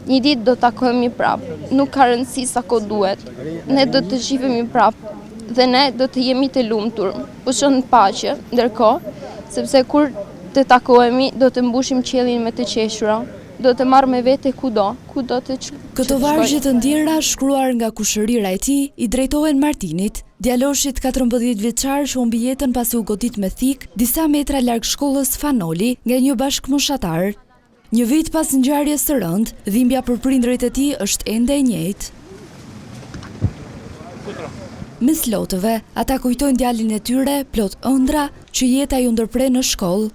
Një ditë do të takohemi prapë, nuk ka rëndësi sa ko duhet. Ne do të shifemi prapë dhe ne do të jemi të lumtur. Pushon paqe, ndërkohë, sepse kur të takohemi do të mbushim qiellin me të qeshura. Do të marrë me vete kudo të Këto vargje të ndjera shkruar nga kushërira e tij i drejtohen Martinit, djaloshit 14 vjeçar që humbi jetën pasi u godit me thik disa metra larg shkollës Fanoli nga një bashkëmoshatar. Një vit pas ngjarjes së rëndë, dhimbja për prindërit e tij është ende e njëjtë. Me slotëve, ata kujtojnë djalin e tyre plot ëndra që jeta ju ndërpre në shkollë.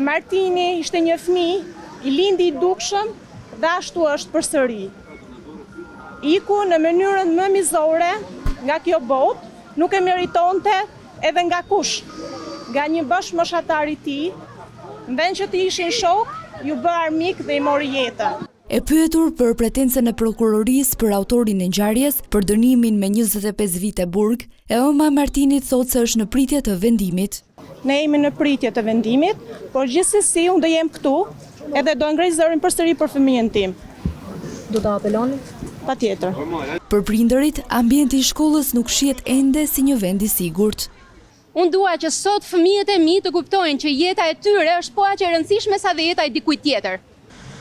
Martini ishte një fëmijë i lindi i dukshëm dhe ashtu është përsëri. Iku në mënyrën më mizore nga kjo botë, nuk e meritonte edhe nga kush. Nga një bashkëmoshatar i tij, në vend që të ishin shok, ju bë armik dhe i mori jetën. E pyetur për pretencën e prokurorisë për autorin e ngjarjes për dënimin me 25 vite burg, e ëma Martinit thotë se është në pritje të vendimit. Ne jemi në pritje të vendimit, por gjithsesi unë do jem këtu edhe do ngrej zërin përsëri për fëmijën tim. Do ta apeloni? Patjetër. Për prindërit, ambienti i shkollës nuk shihet ende si një vend i sigurt. Unë dua që sot fëmijët e mi të kuptojnë që jeta e tyre është po aq e rëndësishme sa dhe jeta e dikujt tjetër.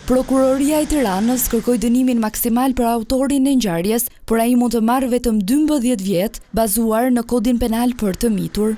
Prokuroria e Tiranës kërkoi dënimin maksimal për autorin e ngjarjes, por ai mund të marrë vetëm 12 vjet, bazuar në kodin penal për të mitur.